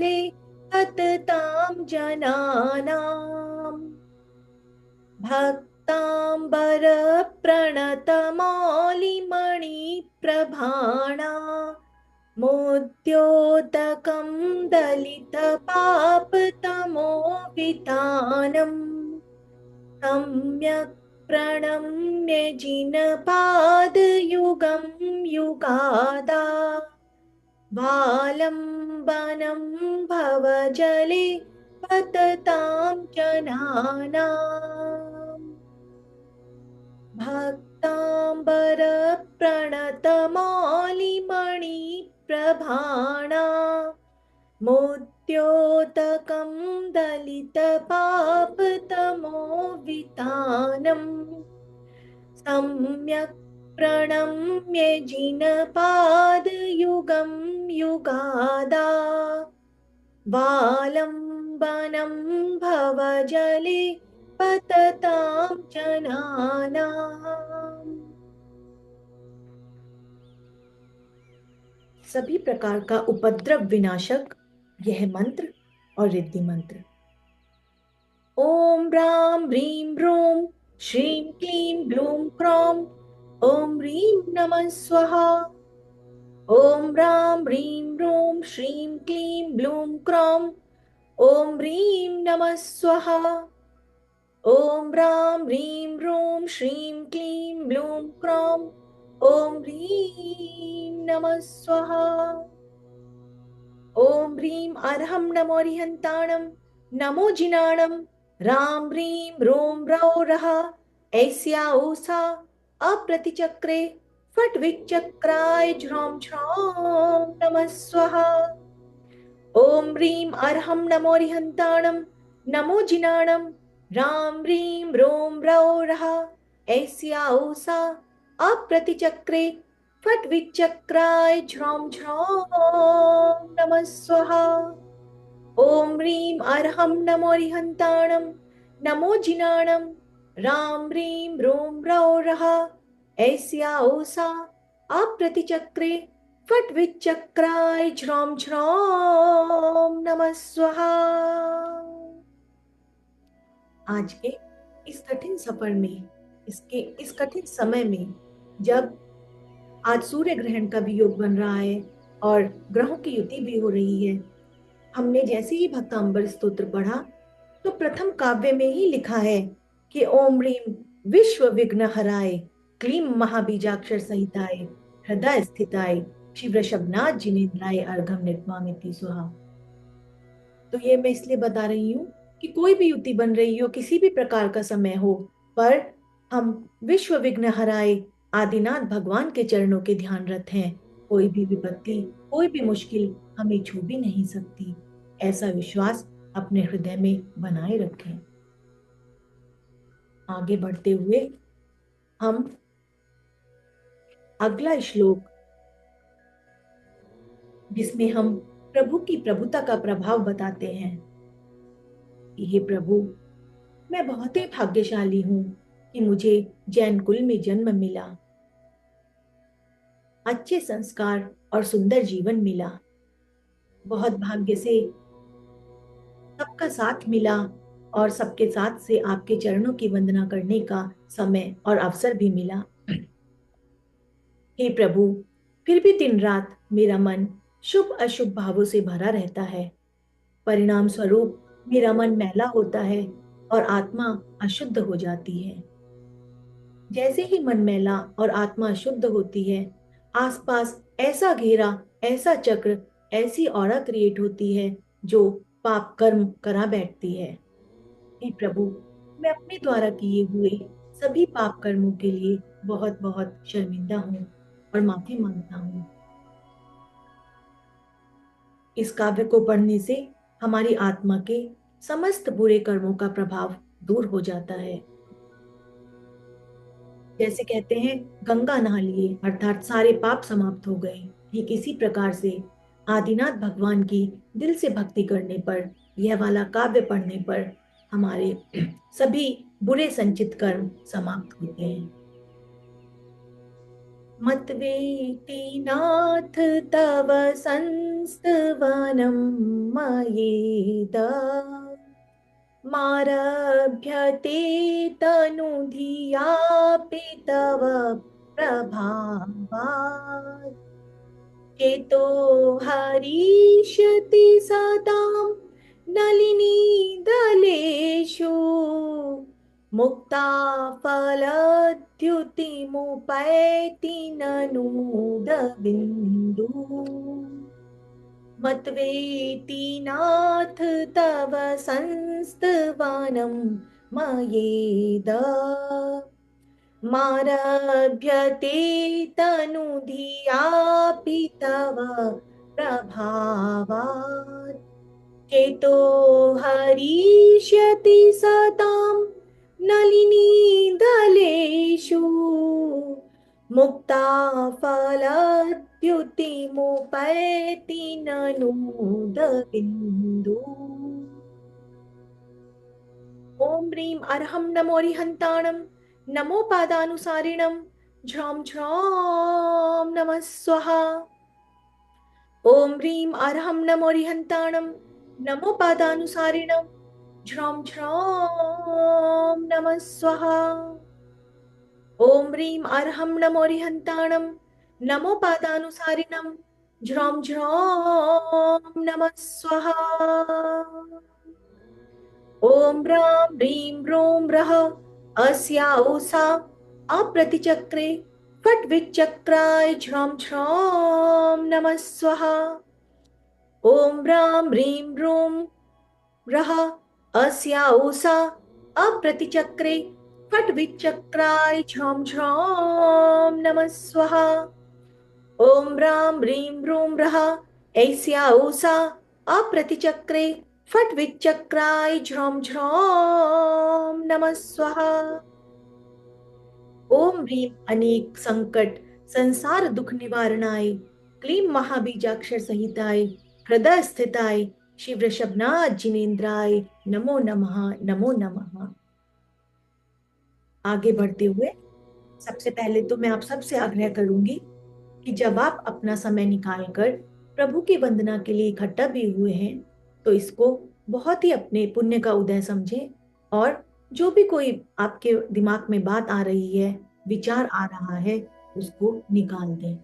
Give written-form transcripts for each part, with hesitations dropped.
सततां जनानां भक्ताम्बरप्रणतमौलिमणिप्रभाणा मोद्योतकं दलितपापतमोवितानम् सम्यक् प्रणम्य जिनपादयुगं युगादा वालम्बनं भवजले पततां जनानाम् भक्ताम्बरप्रणतमौलिमणिप्रभाणा मोद्योतकं दलितपापतमोवितानम् सम्यक् प्रणम्य जिनपादयुगं युगादा वालम्बनं भवजले पततां जनानाम्। सभी प्रकार का उपद्रव विनाशक यह मंत्र और रिद्धि मंत्र। ओम राम ह्रीं रूं श्रीं क्लीं ब्लूं क्रौं ओम ह्रीं नमः स्वाहा। ओम राम ह्रीं रूं श्रीं क्लीं ब्लूं क्रौं ओम ह्रीं नमः स्वाहा। ओम राम ह्रीं रूं श्रीं क्लीं ब्लूं क्रौं ओम ह्रीं नमः स्वाहा। ओम ह्रीं अर्हं नमो रिहन्ताणं नमो जिनाणं राम ह्रीं रूं रौ रः ऐस्या ऊषा अप्रतिचक्रे फट् विचक्राय झ्रौं झ्रौं नमः स्वाहा। ओम ह्रीं अर्हं नमो रिहन्ताणं नमो जिनाणं राम ह्रीं रूं रौ रः ऐस्या ऊषा अप्रतिचक्रे फट् विचक्राय झ्रौं झ्रौं नमः स्वाहा। ओम ह्रीं अर्हं नमो रिहन्ताणं नमो जिनाणं राम ह्रीं रूं रौ रः ऐस्या ऊषा अप्रतिचक्रे फट् विचक्राय झ्रौं झ्रौं नमः स्वाहा। आज के इस कठिन सफर में, इस कठिन समय में, जब आज सूर्य ग्रहण का भी योग बन रहा है और ग्रहों की युति भी हो रही है, हमने जैसे ही भक्तांबर स्तोत्र पढ़ा तो प्रथम काव्य में ही लिखा है कि ओम ह्रीं विश्व विघ्न हराय क्लीं महाबीजाक्षर सहिताय हृदय स्थिताय श्री वृषभनाथ जिनेन्द्राय अर्घम निर्मामिति स्वाहा। तो ये मैं इसलिए बता रही हूँ कि कोई भी युति बन रही हो, किसी भी प्रकार का समय हो, पर हम विश्व विघ्न हराय आदिनाथ भगवान के चरणों के ध्यानरत हैं। कोई भी विपत्ति, कोई भी मुश्किल हमें छू भी नहीं सकती, ऐसा विश्वास अपने हृदय में बनाए रखें। आगे बढ़ते हुए हम अगला श्लोक, जिसमें हम प्रभु की प्रभुता का प्रभाव बताते हैं। हे प्रभु, मैं बहुत ही भाग्यशाली हूं कि मुझे जैन कुल में जन्म मिला, अच्छे संस्कार और सुंदर जीवन मिला। बहुत भाग्य से सबका साथ मिला और सबके साथ से आपके चरणों की वंदना करने का समय और अवसर भी मिला। हे प्रभु, फिर भी दिन रात मेरा मन शुभ अशुभ भावों से भरा रहता है। परिणाम स्वरूप मेरा मन मैला होता है और आत्मा अशुद्ध हो जाती है। जैसे ही मन मैला और आत्मा अशुद्ध होती है, आसपास ऐसा घेरा, ऐसा चक्र, ऐसी ऑरा क्रिएट होती है जो पाप कर्म करा बैठती है। हे प्रभु, मैं अपने द्वारा किए हुए सभी पाप कर्मों के लिए बहुत बहुत शर्मिंदा हूँ और माफी मांगता हूँ। इस काव्य को पढ़ने से हमारी आत्मा के समस्त बुरे कर्मों का प्रभाव दूर हो जाता है। जैसे कहते हैं गंगा नहा लिए अर्थात सारे पाप समाप्त हो गए, ठीक इसी प्रकार से आदिनाथ भगवान की दिल से भक्ति करने पर, यह वाला काव्य पढ़ने पर हमारे सभी बुरे संचित कर्म समाप्त होते हैं। मत्वेति नाथ तव संस्तवनं मयेद मारभ्यते तनुधियापि तव प्रभावात् चेतो हरिष्यति सदां नलिनीदलेषु मुक्ता फलद्युतिमुपैति ननूदबिन्दु मत्वेति नाथ तव संस्तवनं मयेद मारभ्यते तनुधियापि तव प्रभावात् चेतो हरिष्यति सतां नलिनीदलेषु मुक्ता फलद्युतिमुपैति ननूदबिन्दु ओम ह्रीं अर्हं नमोरिहन्ताणं नमो पादानुसारिणं झ्रौं झ्रौं नमः स्वाहा ओम ह्रीं अर्हं नमोरिहन्ताणं नमो पादानुसारिणं झ्रौं झ्रौं नमः स्वाहा ओम ह्रीं अर्हं नमोरिहन्ताणं नमो पादानुसारिणं झ्रौं झ्रौं नमः स्वाहा ओम ह्रां ह्रीं ह्रूं ह्रः अस्या उषा अप्रतिचक्रे फट् विचक्राय झ्रौं झ्रौं नमः स्वाहा ओम ह्रां ह्रीं ह्रूं ह्रः अस्या उषा अप्रतिचक्रे फट् विचक्राय झ्रौं झ्रौं नमः स्वाहा ओम ह्रां ह्रीं ह्रूं ह्रः ऐस्या उषा अप्रतिचक्रे फट् विचक्राय झ्रौं झ्रौं नमः स्वाहा ओम ह्रीं अनेक संकट संसार दुख निवारणाय क्लीं महाबीजाक्षर सहिताय हृदय स्थिताय शिव ऋषभनाथ जिनेन्द्राय नमो नमः नमो नमः। आगे बढ़ते हुए सबसे पहले तो मैं आप सबसे आग्रह करूंगी कि जब आप अपना समय निकालकर प्रभु की वंदना के लिए इकट्ठा भी हुए हैं तो इसको बहुत ही अपने पुण्य का उदय समझें और जो भी कोई आपके दिमाग में बात आ रही है विचार आ रहा है उसको निकाल दें।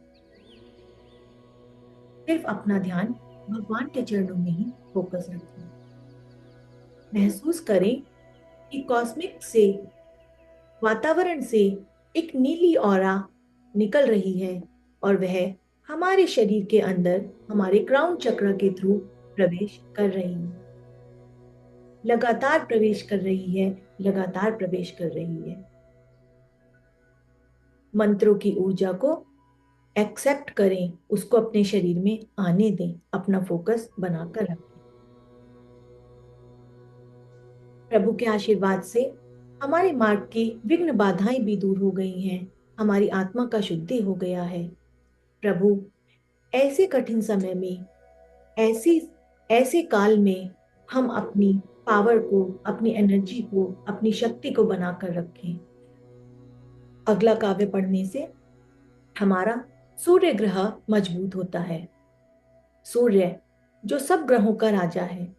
सिर्फ अपना ध्यान भगवान के चरणों में ही फोकस रखें। महसूस करें कि कॉस्मिक से वातावरण से एक नीली ऑरा निकल रही है और वह हमारे शरीर के अंदर हमारे क्राउन चक्र के थ्रू प्रवेश कर रही है, लगातार प्रवेश कर रही है, लगातार प्रवेश कर रही है। मंत्रों की ऊर्जा को एक्सेप्ट करें, उसको अपने शरीर में आने दें, अपना फोकस बनाकर रखें। प्रभु के आशीर्वाद से हमारे मार्ग की विघ्न बाधाएं भी दूर हो गई हैं, हमारी आत्मा का शुद्धि हो गया है। प्रभु ऐसे कठिन समय में, ऐसे काल में हम अपनी पावर को, अपनी एनर्जी को, अपनी शक्ति को बनाकर रखें। अगला काव्य पढ़ने से हमारा सूर्य ग्रह मजबूत होता है। सूर्य जो सब ग्रहों का राजा है,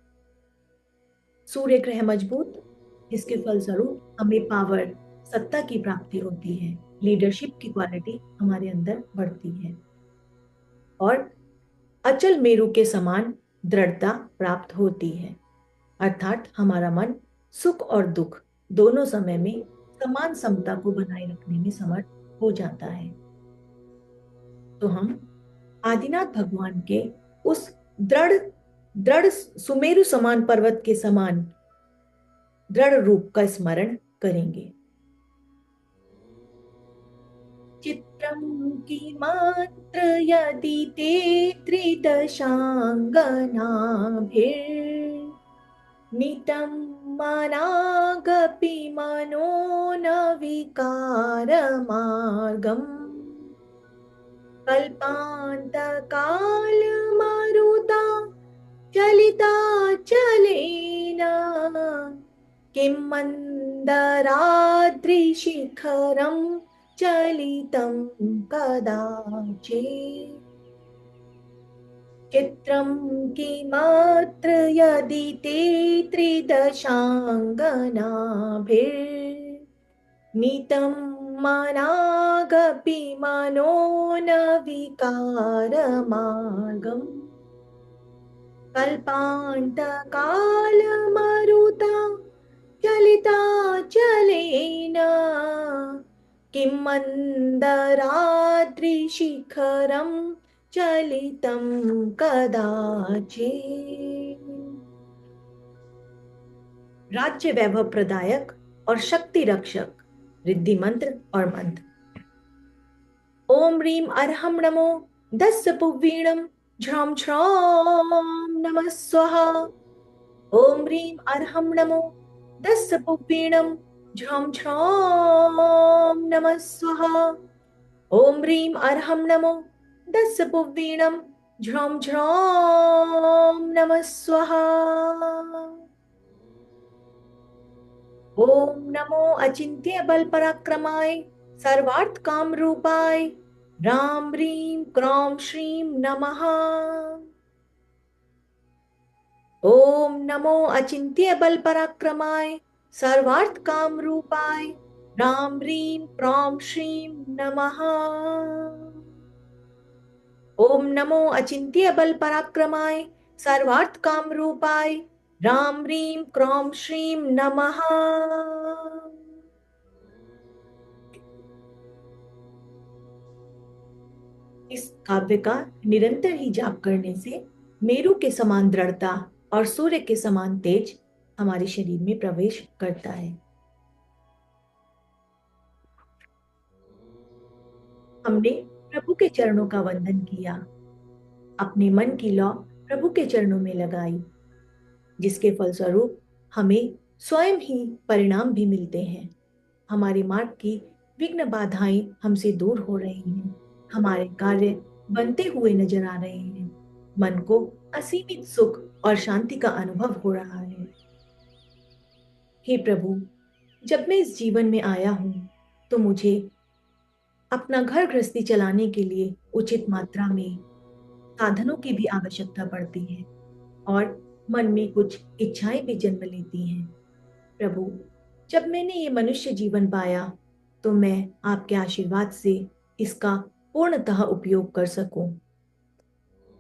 सूर्य ग्रह मजबूत, इसके फलस्वरूप हमें पावर, सत्ता की प्राप्ति होती है, लीडरशिप की क्वालिटी हमारे अंदर बढ़ती है और अचल मेरु के समान दृढ़ता प्राप्त होती है। अर्थात हमारा मन सुख और दुख दोनों समय में समान समता को बनाए रखने में समर्थ हो जाता है। तो हम आदिनाथ भगवान के उस दृढ़ सुमेरु समान पर्वत के समान दृढ़ रूप का स्मरण करेंगे। चित्रं किमात्र यदि ते त्रिदशाङ्गनाभिर्नितं मनागपि मनो न विकारमार्गम् कल्पान्तकालमरुता चलिता चलेन किं मन्दराद्रिशिखरं चलितं कदाचित्। चित्रं किमत्र यदि ते त्रिदशाङ्गनाभिर्नीतं मनागपि मनो न विकारमार्गम्। कल्पान्तकालमरुता चलिता चलेन किं मन्दराद्रिशिखरं चलितं कदाचित्। राज्य वैभव प्रदायक और शक्ति रक्षक रिद्धि मंत्र और मंत्र। ओम ह्रीम अर्हम नमो दस्य पुवीणम झ्रम छ्राम नमः स्वाहा। ओम ह्रीम अर्हम नमो दस्य पुवीणम झ्रम छ्राम नमः स्वाहा। ओम ह्रीम अर्हम नमो दस्य पुवीणम झ्रम छ्राम नमः स्वाहा। ओम नमो अचिंत्य बल पराक्रमाय सर्वार्थ काम रूपाय राम ह्रीम क्राम श्रीम नमः। ओम नमो अचिंत्य बल पराक्रमाय सर्वार्थ काम रूपाय राम ह्रीम क्राम श्रीम नमः। ओम नमो अचिंत्य बल पराक्रमाय सर्वार्थ काम रूपाय राम ह्रीम क्राम श्रीम नमः। इस काव्य का निरंतर ही जाप करने से मेरु के समान दृढ़ता और सूर्य के समान तेज हमारे शरीर में प्रवेश करता है। हमने प्रभु के चरणों का वंदन किया, अपने मन की लौ प्रभु के चरणों में लगाई, जिसके फलस्वरूप हमें स्वयं ही परिणाम भी मिलते हैं। हमारे मार्ग की विघ्न बाधाएं हमसे दूर हो रही हैं, हमारे कार्य बनते हुए नजर आ रहे हैं, मन को असीमित सुख और शांति का अनुभव हो रहा है। हे प्रभु, जब मैं इस जीवन में आया हूं तो मुझे अपना घर गृहस्थी चलाने के लिए उचित मात्रा में साधनों की भी आवश्यकता पड़ती है और मन में कुछ इच्छाएं भी जन्म लेती हैं। प्रभु, जब मैंने ये मनुष्य जीवन पाया तो मैं आपके आशीर्वाद से इसका पूर्णतः उपयोग कर सकूं,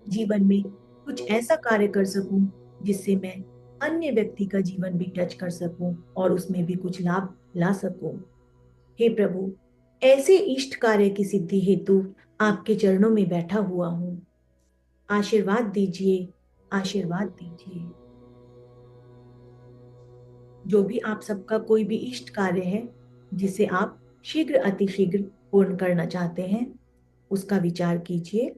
जीवन में कुछ ऐसा कार्य कर सकूं जिससे मैं अन्य व्यक्ति का जीवन भी टच कर सकूं और उसमें भी कुछ लाभ ला सकूं। हे प्रभु, ऐसे इष्ट कार्य की सिद्धि हेतु आपके चरणों में बैठा हुआ हूं। आशीर्वाद दीजिए, आशीर्वाद दीजिए। जो भी आप सबका कोई भी इष्ट कार्य है जिसे आप शीघ्र अतिशीघ्र पूर्ण करना चाहते हैं, उसका विचार कीजिए।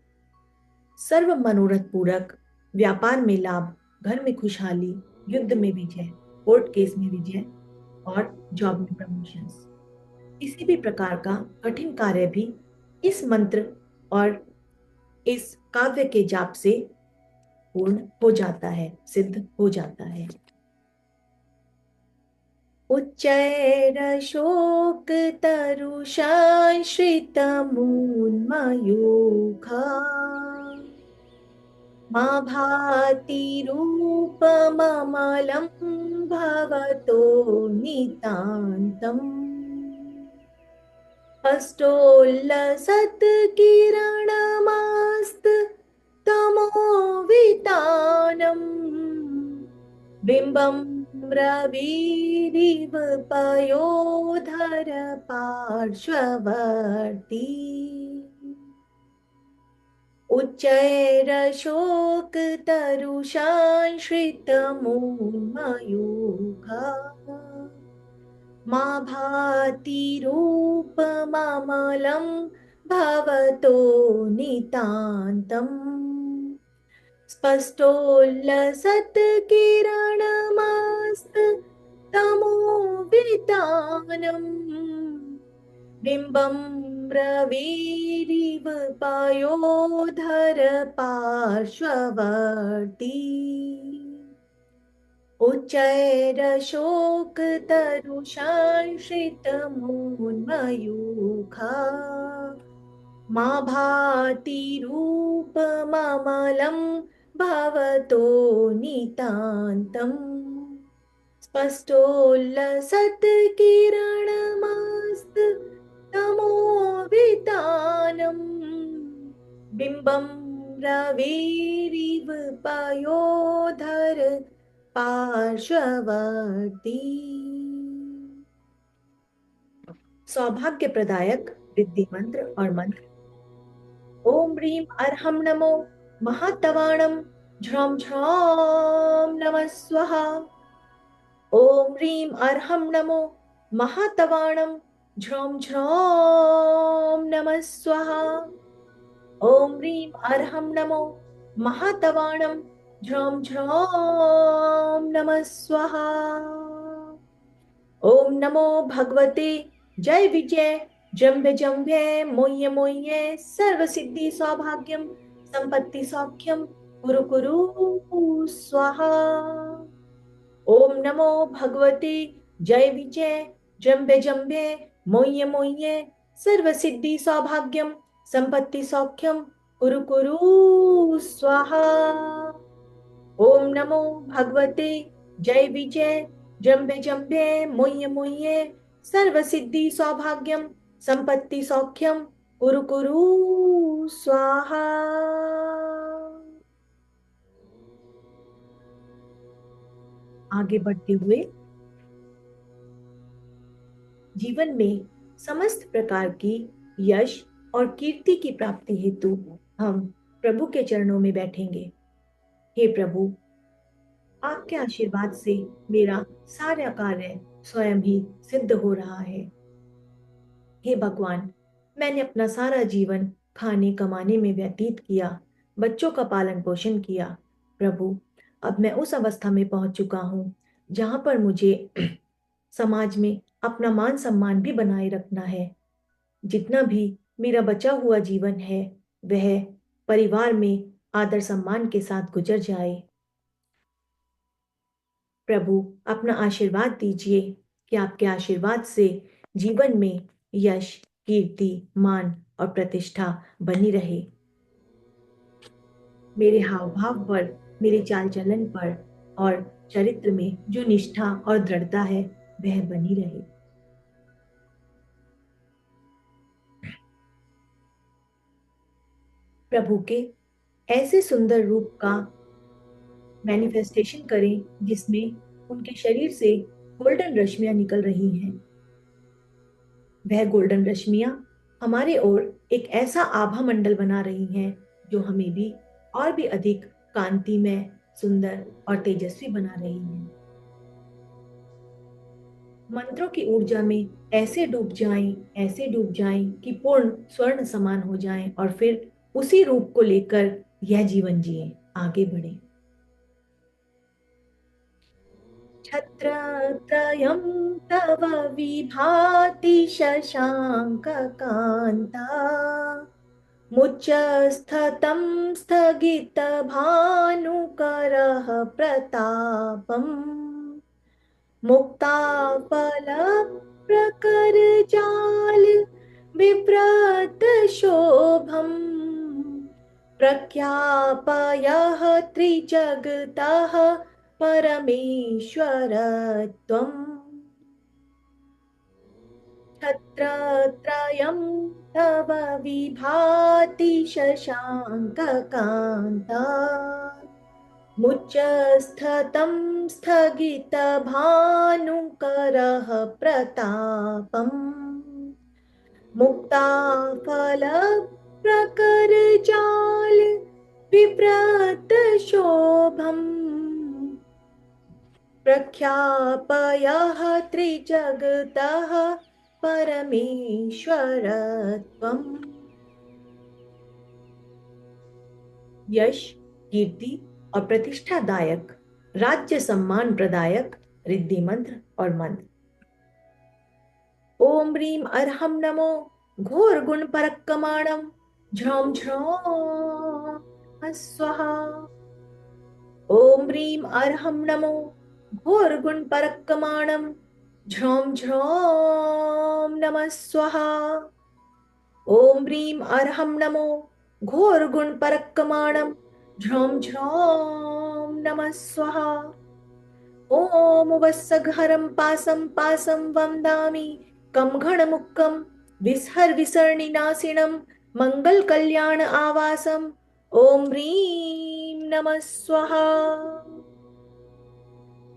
सर्व मनोरथ पूरक, व्यापार में लाभ, घर में खुशहाली, युद्ध में विजय, कोर्ट केस में विजय और जॉब में प्रमोशंस। किसी भी प्रकार का कठिन कार्य भी इस मंत्र और इस काव्य के जाप से पूर्ण हो जाता है, सिद्ध हो जाता है। उच्चैरशोक तरुषाश्रितमून्मयूखा मा भाति रूपममलं भवतो नितान्तम्। अष्टोल्लसत्किरणमास्त तमोवितानम् बिम्बं रविरिव पयोधर पार्श्ववर्ती। उच्चैरशोकतरुषाश्रितमून्मयूखा मा भाति रूपममलं भवतो नितान्तम्। स्पष्टोल्लसत्किरणमस्तमोवितानम् बिम्बं रविरिव पयोधर पार्श्ववर्ती। उच्चैरशोकतरुशाश्रितमून्मयूखा मा भाति रूपममलं भवतो नितान्तम् स्पष्टोल्लसत्किरणमस्त तमोवितानम् बिम्बं रवेरिव पयोधर पार्श्ववर्ती। सौभाग्य प्रदायक रिद्धि मंत्र और मंत्र। ओम ह्रीम अर्हम नमो महातवाणम झ्रम झ्रम नमः स्वाहा। ओम ह्रीम अर्हम नमो महातवाणम झ्रम झ्रम नमः स्वाहा। ओम ह्रीम अर्हम नमो महातवाणम झ्रम झ्रम नमः स्वाहा। ओम नमो भगवते जय विजय जम्भे जम्भे मोह्य मोह्य सर्व सिद्धि सौभाग्यम संपत्ति सौख्यम कुरु कुरु स्वाहा। ओम नमो भगवते जय विजय जम्भे जम्भे मोह्य मोह्य सर्व सिद्धि सौभाग्यम संपत्ति सौख्यम कुरु कुरु स्वाहा। ओम नमो भगवते जय विजय जम्भे जम्भे मोह्य मोह्य सर्व सिद्धि सौभाग्यम संपत्ति सौख्यम कुरु कुरु स्वाहा। आगे बढ़ते हुए जीवन में समस्त प्रकार की यश और कीर्ति की प्राप्ति हेतु हम प्रभु के चरणों में बैठेंगे। हे प्रभु, आपके आशीर्वाद से मेरा सारा कार्य स्वयं ही सिद्ध हो रहा है। हे भगवान, मैंने अपना सारा जीवन खाने कमाने में व्यतीत किया, बच्चों का पालन पोषण किया। प्रभु, अब मैं उस अवस्था में पहुंच चुका हूँ जहां पर मुझे समाज में अपना मान सम्मान भी बनाए रखना है। जितना भी मेरा बचा हुआ जीवन है वह परिवार में आदर सम्मान के साथ गुजर जाए। प्रभु, अपना आशीर्वाद दीजिए कि आपके आशीर्वाद से जीवन में यश, कीर्ति, मान और प्रतिष्ठा बनी रहे। मेरे हाव भाव पर, मेरे चाल चलन पर और चरित्र में जो निष्ठा और दृढ़ता है वह बनी रहे। प्रभु के ऐसे सुंदर रूप का मैनिफेस्टेशन करें जिसमें उनके शरीर से गोल्डन रश्मियां निकल रही हैं। वह गोल्डन रश्मियां हमारे ओर एक ऐसा आभा मंडल बना रही हैं जो हमें भी और भी अधिक कांतिमय, सुंदर और तेजस्वी बना रही हैं। मंत्रों की ऊर्जा में ऐसे डूब जाएं कि पूर्ण स्वर्ण समान हो जाएं और फिर उसी रूप को लेकर यह जीवन जिए, आगे बढ़े। छत्रत्रयं तव विभाति शशाङ्ककान्ता मुच्चस्थतं स्थगितभानुकरः प्रतापम् मुक्ताफलप्रकरजाल बिभ्रतशोभम् प्रख्यापयः त्रिजगतः परमेश्वरत्वम् छत्रत्रयं तव विभाति शशाङ्ककान्ता मुच्चस्थतं स्थगितभानुकरः प्रतापम् मुक्ताफलप्रकरजाल बिभ्रतशोभम् प्रख्यापयः त्रिजगतः परमेश्वरत्वम्। यश, कीर्ति और प्रतिष्ठादायक, राज्य सम्मान प्रदायक रिद्धि मंत्र और मंत्र। ओम ह्रीम अर्हम नमो घोर गुण परक्कमाणम झ्रौम झ्रौम स्वाहा। ओम ह्रीम अर्हम नमो घोरगुणपरक्कमाणं झ्रौं झ्रौं नमः स्वाहा। ॐ ह्रीं अर्हं नमो घोरगुणपरक्कमाणं झ्रौं झ्रौं नमः स्वाहा। ॐ वत्सघरं पासं पासं वन्दामि कं घणमुक्कं विसर्निनाशिनं मङ्गलकल्याण आवासम् ॐ ह्रीं नमः स्वाहा।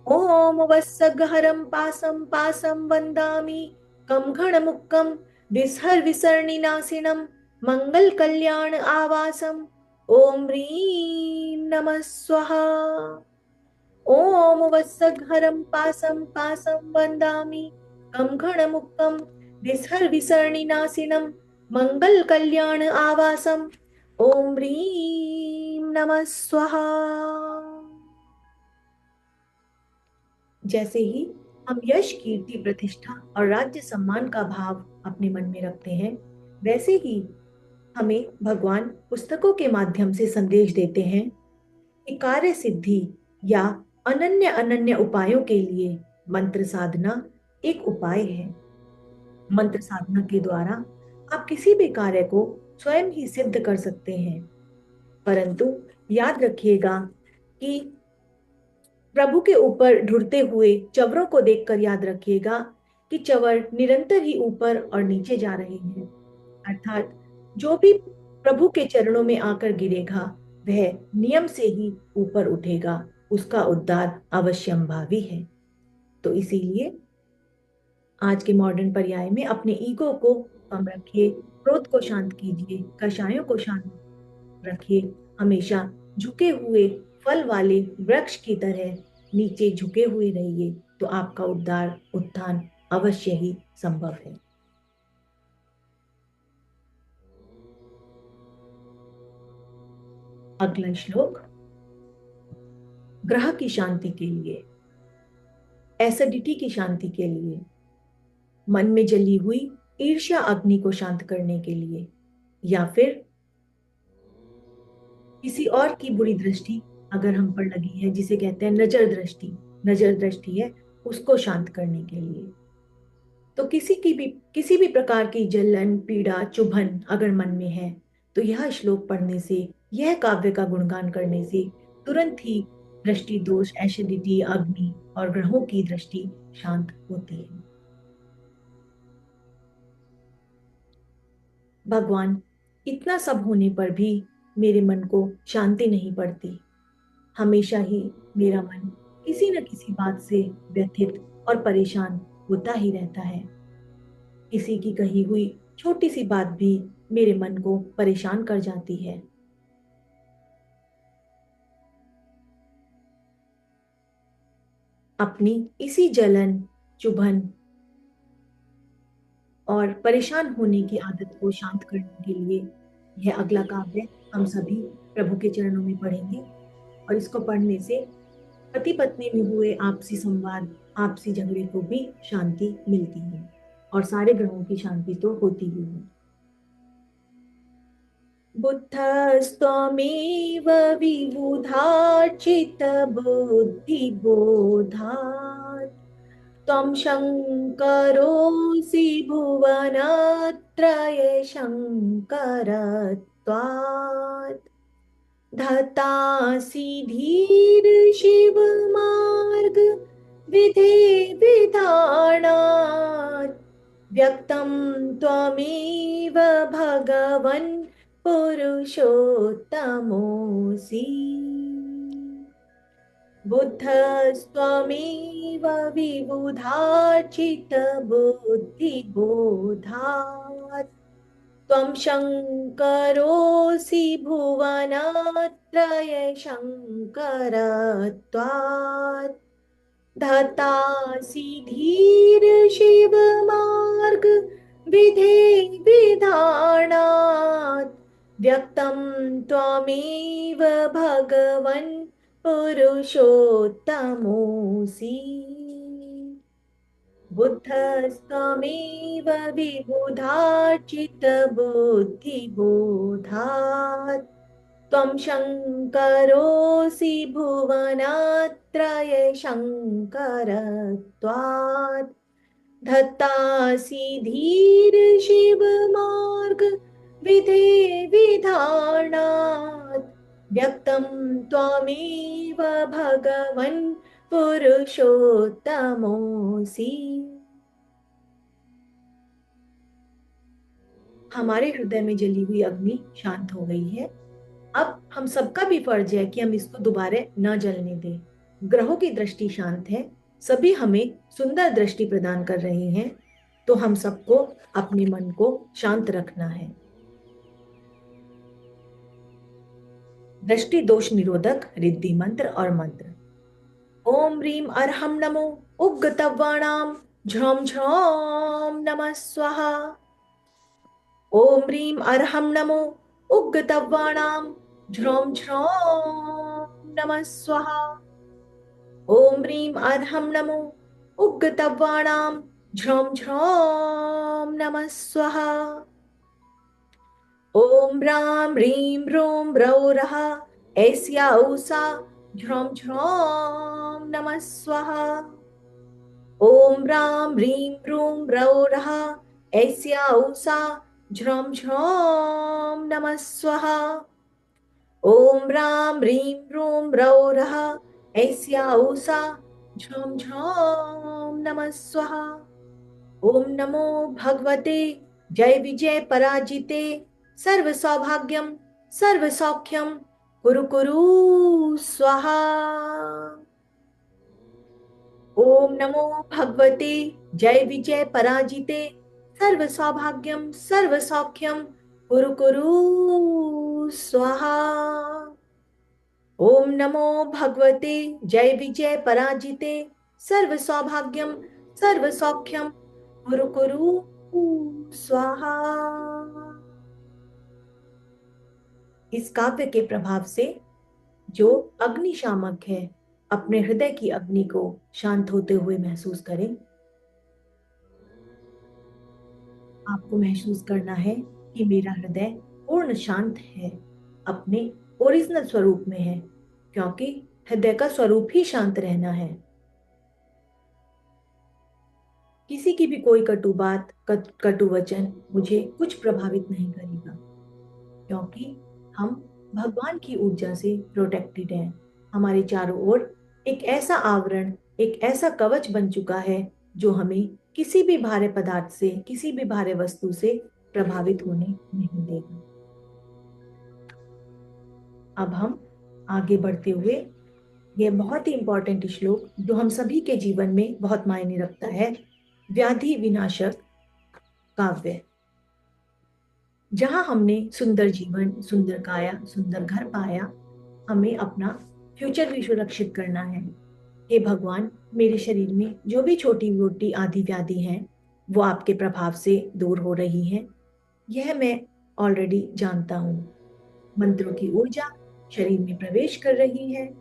ॐ वत्सघरं पासं पासं वन्दामि कं घणमुक्कं विसर्निनाशिनं मङ्गलकल्याण आवासम् ॐ ह्रीं नमः स्वाहा। ॐ वत्सघरं पासं पासं वन्दामि कं घणमुक्तं विसर्निनाशिनं मङ्गलकल्याण आवासम् ॐ ह्रीं नमः स्वाहा। जैसे ही हम यश कीर्ति प्रतिष्ठा और राज्य सम्मान का भाव अपने मन में रखते हैं, वैसे ही हमें भगवान पुस्तकों के माध्यम से संदेश देते हैं कि कार्य सिद्धि या अनन्य अनन्य उपायों के लिए मंत्र साधना एक उपाय है। मंत्र साधना के द्वारा आप किसी भी कार्य को स्वयं ही सिद्ध कर सकते हैं, परंतु याद रखिएगा कि प्रभु के ऊपर ढुरते हुए चवरों को देखकर याद रखिएगा कि चवर निरंतर ही ऊपर और नीचे जा रहे हैं, अर्थात जो भी प्रभु के चरणों में आकर गिरेगा वह नियम से ही ऊपर उठेगा, उसका उद्धार अवश्यंभावी है। तो इसीलिए आज के मॉडर्न पर्याय में अपने ईगो को कम रखिए, क्रोध को शांत कीजिए, कषायों को शांत रखिए, हमेशा झुके हुए फल वाले वृक्ष की तरह नीचे झुके हुए रहिए, तो आपका उद्धार उत्थान अवश्य ही संभव है। अगला श्लोक ग्रह की शांति के लिए, एसिडिटी की शांति के लिए, मन में जली हुई ईर्ष्या अग्नि को शांत करने के लिए, या फिर किसी और की बुरी दृष्टि अगर हम पर लगी है, जिसे कहते हैं नजर दृष्टि है, उसको शांत करने के लिए। तो किसी भी प्रकार की जलन पीड़ा चुभन अगर मन में है, तो यह श्लोक पढ़ने से, यह काव्य का गुणगान करने से तुरंत ही दृष्टि दोष, एसिडिटी, अग्नि और ग्रहों की दृष्टि शांत होती है। भगवान, इतना सब होने पर भी मेरे मन को शांति नहीं पड़ती, हमेशा ही मेरा मन किसी न किसी बात से व्यथित और परेशान होता ही रहता है। किसी की कही हुई छोटी सी बात भी मेरे मन को परेशान कर जाती है। अपनी इसी जलन, चुभन और परेशान होने की आदत को शांत करने के लिए यह अगला काव्य हम सभी प्रभु के चरणों में पढ़ेंगे, और इसको पढ़ने से पति पत्नी में हुए आपसी संवाद, आपसी झगड़े को भी शांति मिलती है, और सारे ग्रहों की शांति तो होती ही है। बुद्धस्त्वमेव विबुधार्चित बुद्धिबोधात् त्वं शङ्करोऽसि भुवनत्रय शङ्करत्वात् धतासि धीर शिव मार्ग विधे विधानात् व्यक्तं त्वमेव भगवन् पुरुषोत्तमोऽसि बुद्धस्त्वमेव विबुधार्चित बुद्धिबोधात् त्वं शङ्करोऽसि भुवनत्रय शङ्करत्वात् धतासि धीर शिव मार्ग विधे विधानात् व्यक्तं त्वमेव भगवन् पुरुषोत्तमोऽसि बुद्धस्त्वमेव विबुधार्चित बुद्धिबोधात् त्वं शङ्करोऽसि भुवनत्रये शङ्करत्वात् धत्तासि धीर शिव मार्ग विधे विधानात् व्यक्तं त्वमेव भगवन् पुरुषोत्तमोऽसि। हमारे हृदय में जली हुई अग्नि शांत हो गई है। अब हम सबका भी फर्ज है कि हम इसको दोबारा न जलने दें। ग्रहों की दृष्टि शांत है, सभी हमें सुंदर दृष्टि प्रदान कर रहे हैं, तो हम सबको अपने मन को शांत रखना है। दृष्टि दोष निरोधक रिद्धि मंत्र और मंत्र। ओम ह्रीम अर्हम नमो उग्गतव्वाणाम झ्रौम झ्रौम नमः स्वाहा। ओम ह्रीम अर्हम नमो उग्गतव्वाणाम झ्रौम झ्रौम नमः स्वाहा। ओम ह्रीम अर्हम नमो उग्गतव्वाणाम झ्रौम झ्रौम नमः स्वाहा। ओम राम ह्रीं ह्रूं ह्रौरः ऐस्या ऊषा झ्रौं झ्रौं नमः स्वाहा। ओम राम ह्रीं ह्रूं ह्रौरः ऐस्या ऊषा झ्रौं झ्रौं नमः स्वाहा। ओम राम ह्रीं ह्रूं ह्रौरः ऐस्या ऊषा झ्रौं झ्रौं नमः स्वाहा। ओम नमो भगवते जय विजय पराजिते सर्व सौभाग्यम सर्व सौख्यम कुरु कुरु स्वाहा। ओम नमो भगवते जय विजय पराजिते सर्व सौभाग्यम सर्व सौख्यम कुरु कुरु स्वाहा। ओम नमो भगवते जय विजय पराजिते सर्व सौभाग्यम सर्व सौख्यम कुरु कुरु स्वाहा। इस काव्य के प्रभाव से जो अग्निशामक है, अपने हृदय की अग्नि को शांत होते हुए महसूस करें। आपको महसूस करना है कि मेरा हृदय पूर्ण शांत है, अपने ओरिजिनल स्वरूप में है, क्योंकि हृदय का स्वरूप ही शांत रहना है। किसी की भी कोई कटु बात, कटु वचन मुझे कुछ प्रभावित नहीं करेगा, क्योंकि हम भगवान की ऊर्जा से प्रोटेक्टेड हैं। हमारे चारों ओर एक ऐसा आवरण, एक ऐसा कवच बन चुका है जो हमें किसी भी भारे पदार्थ से, किसी भी भारे वस्तु से प्रभावित होने नहीं देगा। अब हम आगे बढ़ते हुए यह बहुत ही इंपॉर्टेंट श्लोक जो हम सभी के जीवन में बहुत मायने रखता है, व्याधि विनाशक काव्य। जहां हमने सुंदर जीवन, सुंदर काया, सुंदर घर पाया, हमें अपना फ्यूचर भी सुरक्षित करना है। हे भगवान, मेरे शरीर में जो भी छोटी मोटी आदि व्याधि हैं वो आपके प्रभाव से दूर हो रही हैं, यह मैं ऑलरेडी जानता हूँ। मंत्रों की ऊर्जा शरीर में प्रवेश कर रही है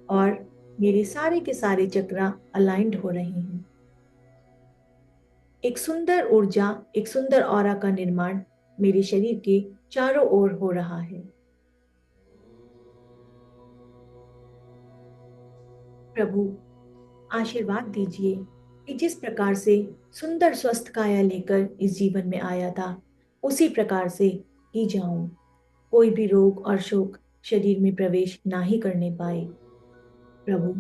और मेरे सारे के सारे चक्र अलाइंड हो रहे हैं। एक सुंदर ऊर्जा, एक सुंदर ऑरा का निर्माण मेरे शरीर के चारों ओर हो रहा है। प्रभु, आशीर्वाद दीजिए कि जिस प्रकार से सुंदर स्वस्थ काया लेकर इस जीवन में आया था, उसी प्रकार से ही जाऊं। कोई भी रोग और शोक शरीर में प्रवेश ना ही करने पाए। प्रभु,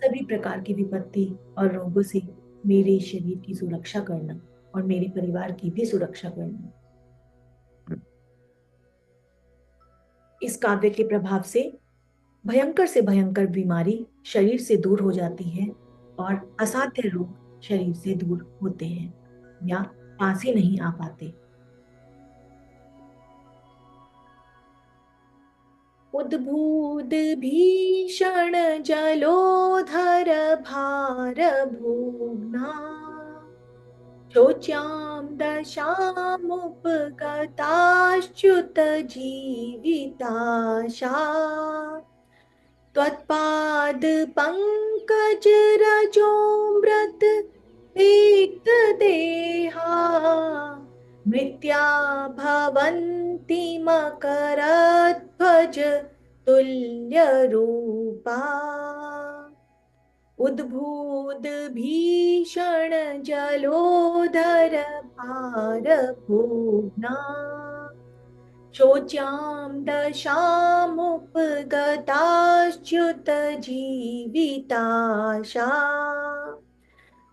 सभी प्रकार की विपत्ति और रोगों से मेरे शरीर की सुरक्षा करना और मेरे परिवार की भी सुरक्षा करना। इस काव्य के प्रभाव से भयंकर से भयंकर बीमारी शरीर से दूर हो जाती है और असाध्य रोग शरीर से दूर होते हैं या पास ही नहीं आ पाते। उद्भूत भीषण जलोधर भार भूग्ना शोच्यां दशामुपगताश्च्युत जीविताशा त्वत्पाद पंकज रजोमृत विक्त देहा मृत्या भवन्ति मकरध्वज तुल्यरूपा उद्भूत भीषण जलोधर भारपूर्णा शोच्यां दशामुपगताश्च्युत जीविताशा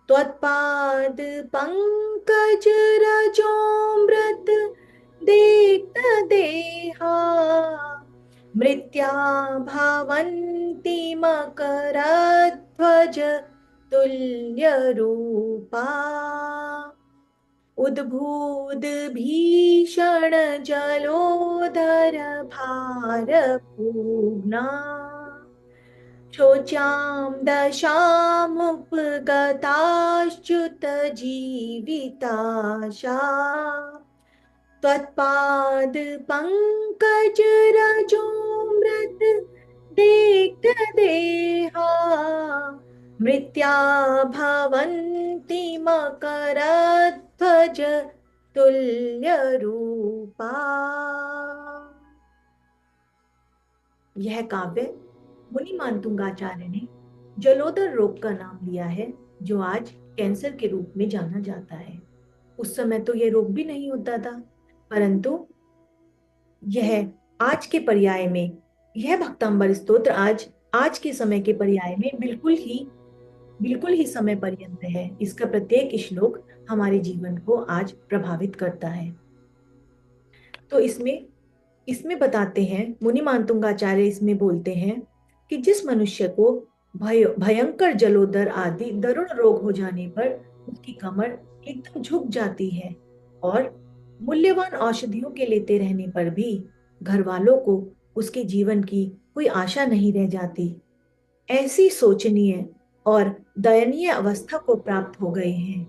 त्वत्पाद पंकज रजोमृत दीप्त देहा मृत्या भवन्ति मकरध्वज तुल्यरूपा उद्भूत भीषण जलोदर भारपूर्णा शोच्यां दशामुपगताश्च्युत जीविताशा त्वत्पाद पंकज रजोमृत दीप्त देहा मृत्या भवन्ति मकरध्वज तुल्यरूपा। यह काव्य मुनि मानतुंगाचार्य ने जलोदर रोग का नाम लिया है, जो आज कैंसर के रूप में जाना जाता है। उस समय तो यह रोग भी नहीं होता था, परंतु यह आज के पर्याय में, यह भक्तांबर स्तोत्र आज के समय के पर्याय में बिल्कुल ही समय पर्यंत है। इसका प्रत्येक श्लोक हमारे जीवन को आज प्रभावित करता है। तो इसमें बताते हैं, मुनि मानतुंगाचार्य इसमें बोलते हैं कि जिस मनुष्य को भयंकर जलोदर आदि दारुण रोग हो जाने पर उसकी कमर एकदम झुक जाती है और मूल्यवान औषधियों के लेते रहने पर भी घर वालों को उसके जीवन की कोई आशा नहीं रह जाती, ऐसी शोचनीय और दयनीय अवस्था को प्राप्त हो गए हैं,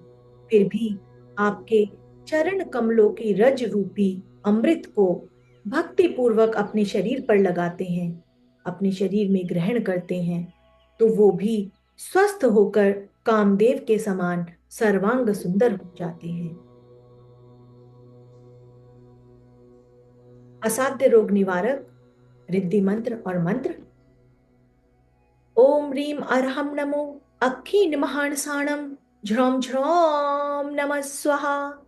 फिर भी आपके चरण कमलों की रज रूपी अमृत को भक्ति पूर्वक अपने शरीर पर लगाते हैं, अपने शरीर में ग्रहण करते हैं, तो वो भी स्वस्थ होकर कामदेव के समान सर्वांग सुंदर हो जाते हैं। असाध्य रोग निवारक रिद्धि मंत्र और मंत्र। ओम ह्रीम अर्हम नमो अक्षी महानसाणम झ्रौम झ्रौम नमः स्वाहा।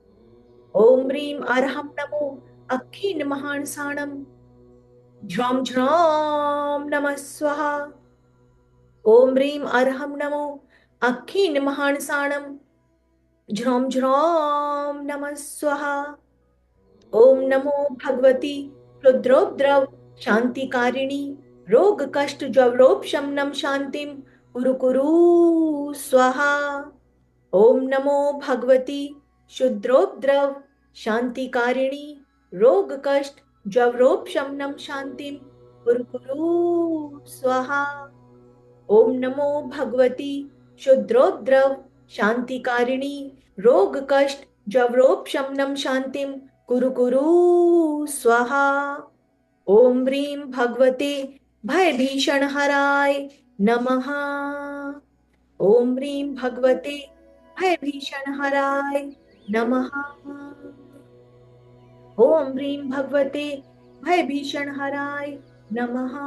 ओम ह्रीम अर्हम नमो अक्षी महानसाणम झ्रौम झ्रौम नमः स्वाहा। ओम ह्रीम अर्हम नमो अक्षी महानसाणम झ्रौम झ्रौम नमः स्वाहा। ओम नमो भगवती रुद्रोद्रव शांतिकारिणी रोग कष्ट ज्वरोप शमनम शांतिम कुरु कुरु स्वाहा। ओम नमो भगवती शुद्रोद्रव शांतिकारिणी रोग कष्ट ज्वरोप शमनम शांतिम कुरु कुरु स्वाहा। ओम नमो भगवती शुद्रोद्रव शांतिकारिणी रोग कष्ट ज्वरोप शमनम शांतिम कुरु कुरु स्वाहा। ओम ह्रीं भगवते भय भीषण हराय नमः। ओम ह्रीं भगवते भय भीषण हराय नमः। ओम ह्रीं भगवते भय भीषण हराय नमः।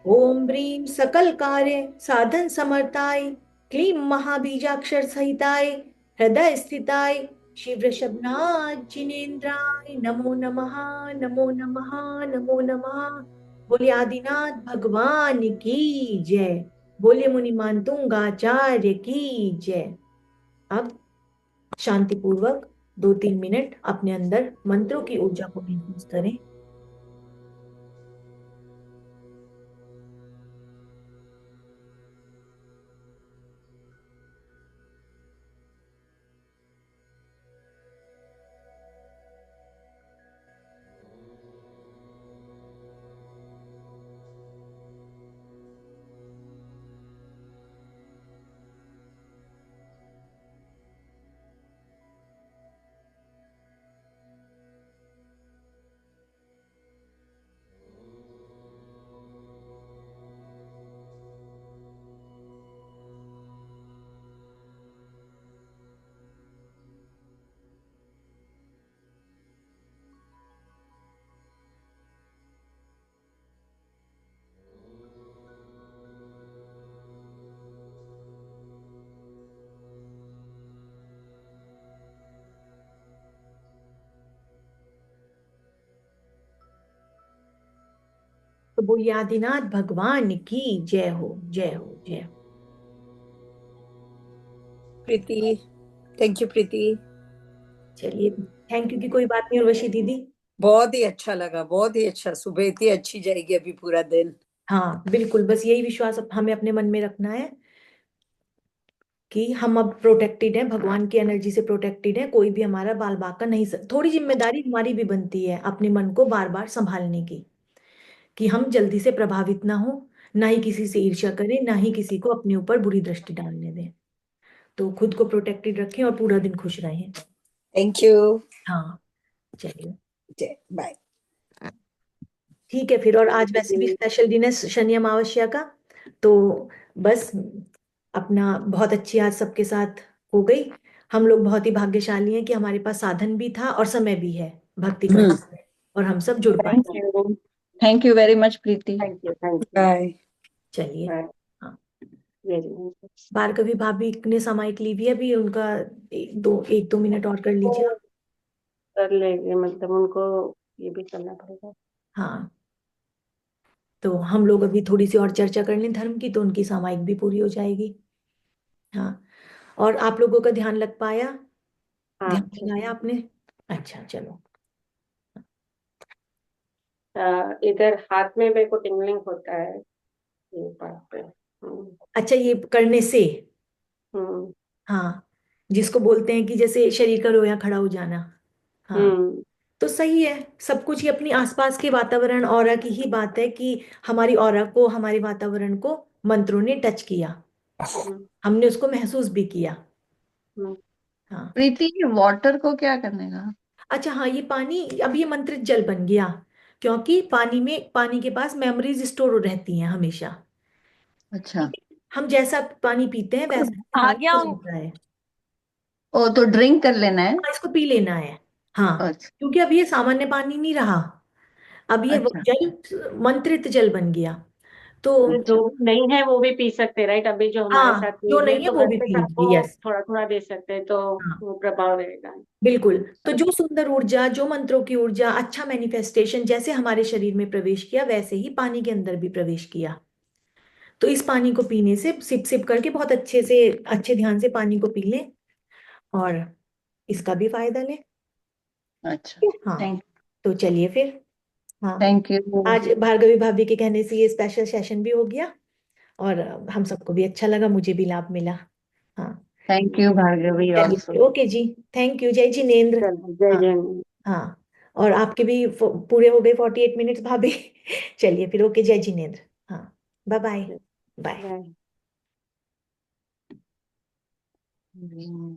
ओम ह्रीं सकल कार्य साधन समर्थाय क्लीं महाबीजाक्षर सहिताय हृदय स्थिताय शिव ऋषभनाथ जिनेन्द्राय नमो नमः नमो नमः नमो नमः। बोले आदिनाथ भगवान की जय। बोले मुनि मानतुंगाचार्य की जय। अब शांतिपूर्वक 2-3 मिनट अपने अंदर मंत्रों की ऊर्जा को महसूस करें। तो बोलिए आदिनाथ भगवान की जय हो, जय हो, जय हो। प्रीति, थैंक यू प्रीति। चलिए, थैंक यू की कोई बात नहीं उर्वशी दीदी। बहुत ही अच्छा लगा, बहुत ही अच्छा। सुबह इतनी अच्छी जाएगी अभी पूरा दिन। हाँ बिल्कुल, बस यही विश्वास अब हमें अपने मन में रखना है कि हम अब प्रोटेक्टेड हैं, भगवान की एनर्जी से प्रोटेक्टेड है, कोई भी हमारा बाल बाका नहीं थोड़ी जिम्मेदारी हमारी भी बनती है अपने मन को बार बार संभालने की, कि हम जल्दी से प्रभावित ना हो, ना ही किसी से ईर्ष्या करें, ना ही किसी को अपने ऊपर बुरी दृष्टि डालने दें। तो खुद को प्रोटेक्टेड रखें और पूरा दिन खुश रहें। Thank you. हाँ, चलिए जय, बाय। ठीक है फिर। और आज वैसे भी स्पेशल दिन है शनि अमावस्या का, तो बस अपना बहुत अच्छी आज सबके साथ हो गई। हम लोग बहुत ही भाग्यशाली हैं कि हमारे पास साधन भी था और समय भी है भक्ति करने हम्म। का, और हम सब जुड़ पाए। Thank you. Thank you very much Preeti. Thank you, thank you. Bye. चलिए। बाय। हाँ, वेरी नाइस। भार्गवी भाभी ने सामायिक ली भी है अभी उनका, एक दो मिनट और कर लीजिए वो आप। कर लेंगे, मतलब उनको ये भी करना पड़ेगा। हाँ, तो हम लोग अभी थोड़ी सी और चर्चा कर लें धर्म की, तो उनकी सामायिक भी पूरी हो जाएगी। हाँ, और आप लोगों का ध्यान लग पाया? हाँ, ध्यान अच्छे लगाया से। आपने? अच्छा चलो। इधर हाथ में मेरे को टिंगलिंग होता है, ये पास पे। अच्छा, ये करने से? हम्म। हाँ, जिसको बोलते हैं कि जैसे शरीर का रोया खड़ा हो जाना। हाँ, हम्म। तो सही है। सब कुछ ही अपनी आसपास के वातावरण ऑरा की ही बात है कि हमारी ऑरा को, हमारे वातावरण को मंत्रों ने टच किया, हम्म। हमने उसको महसूस भी किया। हम्म। हाँ। प्रीति, ये वाटर को क्या करने का? अच्छा हाँ, ये पानी अब ये मंत्रित जल बन गया, क्योंकि पानी में, पानी के पास मेमोरीज स्टोर रहती हैं हमेशा। अच्छा। ठीक है? हम जैसा पानी पीते हैं वैसा ही आ हमारे गया को हूँ। बनता है। ओ, तो ड्रिंक कर लेना है। हाँ, इसको पी लेना है। हाँ, अच्छा। क्योंकि अब ये सामान्य पानी नहीं रहा, अब ये वो अच्छा। जल मंत्रित जल बन गया। तो जो अच्छा। नहीं है वो भी पी सकते, राइट? अभी जो हमारे साथ हाँ, जो नहीं है नहीं है तो वो घर भी पे पी सबको लीजिए, यस। थोड़ा थोड़ा दे सकते हैं, तो हाँ वो प्रभाव रहेगा। बिल्कुल। तो जो सुंदर ऊर्जा, जो मंत्रों की ऊर्जा, अच्छा मैनिफेस्टेशन जैसे हमारे शरीर में प्रवेश किया, वैसे ही पानी के अंदर भी प्रवेश किया। तो इस पानी को पीने से, सिप सिप करके बहुत अच्छे से, अच्छे ध्यान से पानी को पी लें और इसका भी फायदा लें। अच्छा। हाँ, थैंक तो चलिए फिर। हाँ, थैंक यू। आज भार्गवी भाभी के कहने से ये स्पेशल सेशन भी हो गया, और हम सबको भी अच्छा लगा, मुझे भी लाभ मिला। हाँ, थैंक यू भार्गवी ऑल्सो। चलिए ओके जी। थैंक यू, जय जिनेन्द्र। चलो, जय हाँ। जय। हाँ, और आपके भी पूरे हो गए 48 मिनट्स भाभी। चलिए फिर, ओके, जय जिनेन्द्र। हाँ, बाय बाय। बाय। बाय। हम्म।